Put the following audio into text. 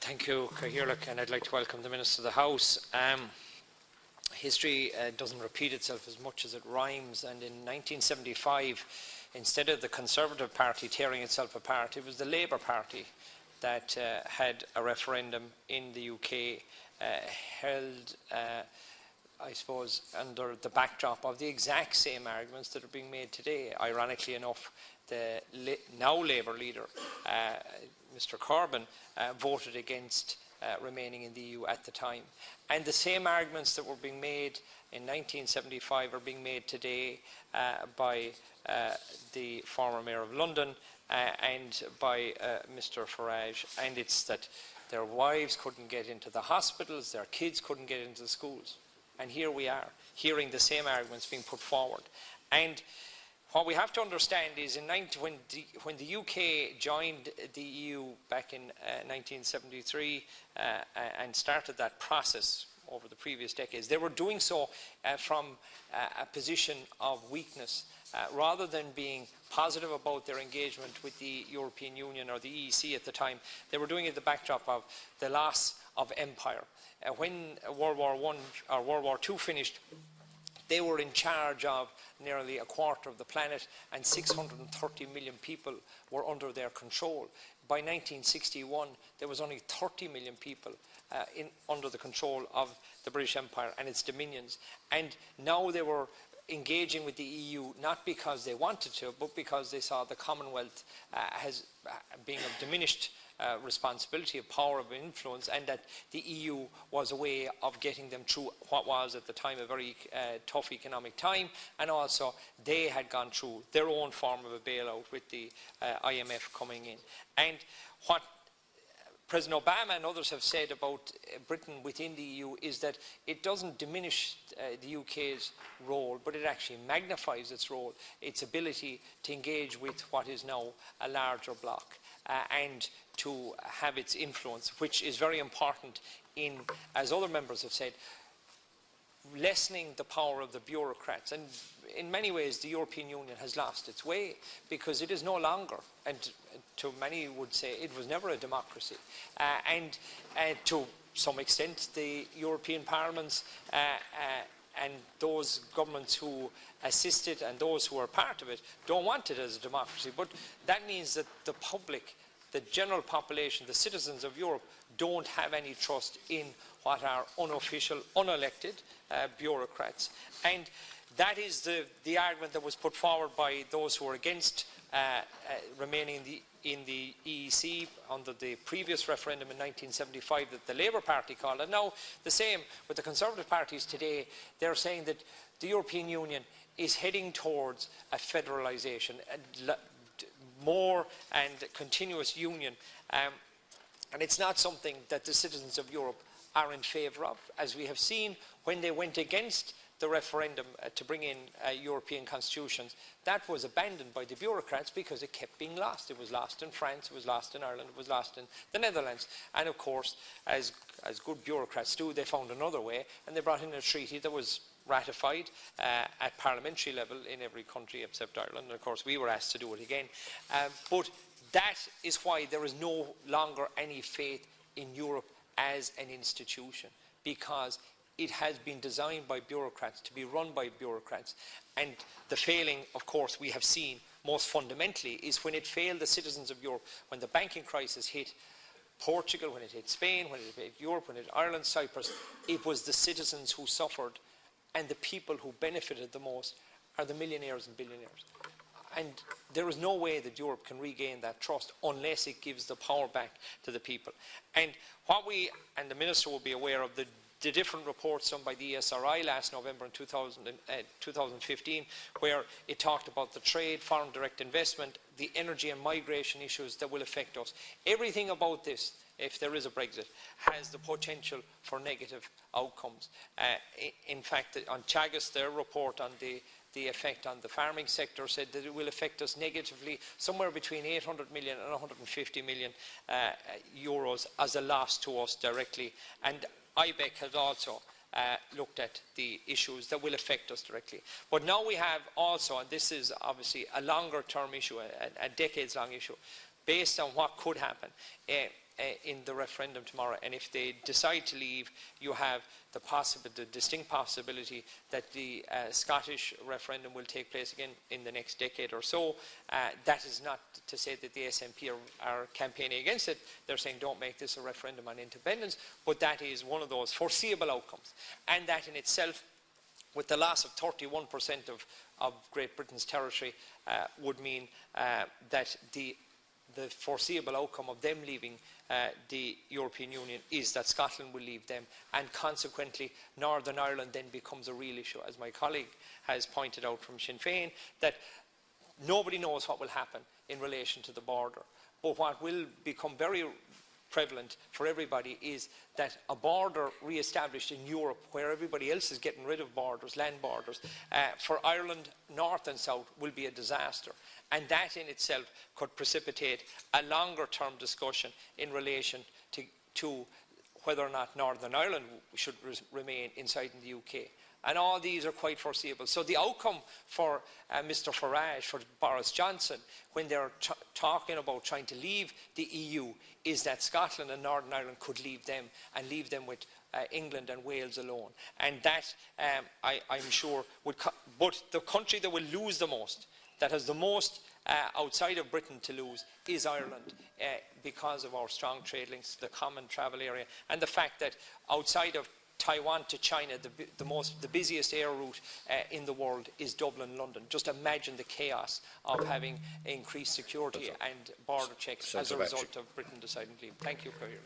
Thank you, Cahill, and I'd like to welcome the Minister to the House. History doesn't repeat itself as much as it rhymes, and in 1975, instead of the Conservative Party tearing itself apart, it was the Labour Party that had a referendum in the UK held, I suppose, under the backdrop of the exact same arguments that are being made today. Ironically enough, the now Labour leader, Mr Corbyn, voted against remaining in the EU at the time. And the same arguments that were being made in 1975 are being made today by the former Mayor of London and by Mr Farage. And it's that their wives couldn't get into the hospitals, their kids couldn't get into the schools. And here we are, hearing the same arguments being put forward. And what we have to understand is when the UK joined the EU back in 1973 and started that process over the previous decades, they were doing so from a position of weakness. Rather than being positive about their engagement with the European Union or the EEC at the time, they were doing it in the backdrop of the loss of empire. When World War I or World War II finished, they were in charge of nearly a quarter of the planet, and 630 million people were under their control. By 1961, there was only 30 million people under the control of the British Empire and its dominions. And now they were engaging with the EU not because they wanted to, but because they saw the Commonwealth as being of diminished responsibility, of power, of influence, and that the EU was a way of getting them through what was at the time a very tough economic time, and also they had gone through their own form of a bailout with the IMF coming in. And what President Obama and others have said about Britain within the EU is that it doesn't diminish the UK's role, but it actually magnifies its role, its ability to engage with what is now a larger bloc and to have its influence, which is very important in, as other members have said, lessening the power of the bureaucrats. And in many ways the European Union has lost its way, because it is no longer, and to many would say it was never a democracy, and to some extent the European parliaments and those governments who assisted and those who are part of it don't want it as a democracy. But that means that the public, the general population, the citizens of Europe don't have any trust in what are unofficial, unelected bureaucrats. And that is the argument that was put forward by those who are against remaining in the EEC under the previous referendum in 1975 that the Labour Party called. And now the same with the Conservative parties today. They're saying that the European Union is heading towards a federalisation, more and continuous union. And it's not something that the citizens of Europe are in favour of, as we have seen when they went against the referendum to bring in European constitutions. That was abandoned by the bureaucrats because it kept being lost. It was lost in France, it was lost in Ireland, it was lost in the Netherlands. And of course, as good bureaucrats do, they found another way, and they brought in a treaty that was ratified at parliamentary level in every country except Ireland. And of course, we were asked to do it again. But that is why there is no longer any faith in Europe as an institution, because it has been designed by bureaucrats to be run by bureaucrats. And the failing, of course, we have seen most fundamentally is when it failed the citizens of Europe, when the banking crisis hit Portugal, when it hit Spain, when it hit Europe, when it hit Ireland, Cyprus, it was the citizens who suffered, and the people who benefited the most are the millionaires and billionaires. And there is no way that Europe can regain that trust unless it gives the power back to the people. And what we, and the Minister will be aware of, the different reports done by the ESRI last November in 2015, where it talked about the trade, foreign direct investment, the energy and migration issues that will affect us. Everything about this, if there is a Brexit, has the potential for negative outcomes. In fact, on Chagas, their report on the effect on the farming sector said that it will affect us negatively, somewhere between 800 million and 150 million euros as a loss to us directly. And IBEC has also looked at the issues that will affect us directly. But now we have also, and this is obviously a longer term issue, a decades long issue, based on what could happen, in the referendum tomorrow, and if they decide to leave, you have the distinct possibility that the Scottish referendum will take place again in the next decade or so. That is not to say that the SNP are campaigning against it. They're saying don't make this a referendum on independence, but that is one of those foreseeable outcomes. And that in itself, with the loss of 31% of Great Britain's territory, would mean that the foreseeable outcome of them leaving the European Union is that Scotland will leave them, and consequently Northern Ireland then becomes a real issue, as my colleague has pointed out from Sinn Féin, that nobody knows what will happen in relation to the border. But what will become very prevalent for everybody is that a border re-established in Europe, where everybody else is getting rid of borders, land borders, for Ireland, north and south, will be a disaster. And that in itself could precipitate a longer-term discussion in relation to whether or not Northern Ireland should remain inside in the UK. And all these are quite foreseeable. So the outcome for Mr Farage, for Boris Johnson, when they're talking about trying to leave the EU, is that Scotland and Northern Ireland could leave them, and leave them with England and Wales alone. And that, I'm sure, would... But the country that will lose the most, that has the most outside of Britain to lose, is Ireland, because of our strong trade links, the common travel area, and the fact that outside of Taiwan to China, the busiest air route in the world is Dublin-London. Just imagine the chaos of having increased security and border checks as a result of Britain deciding to leave. Thank you for your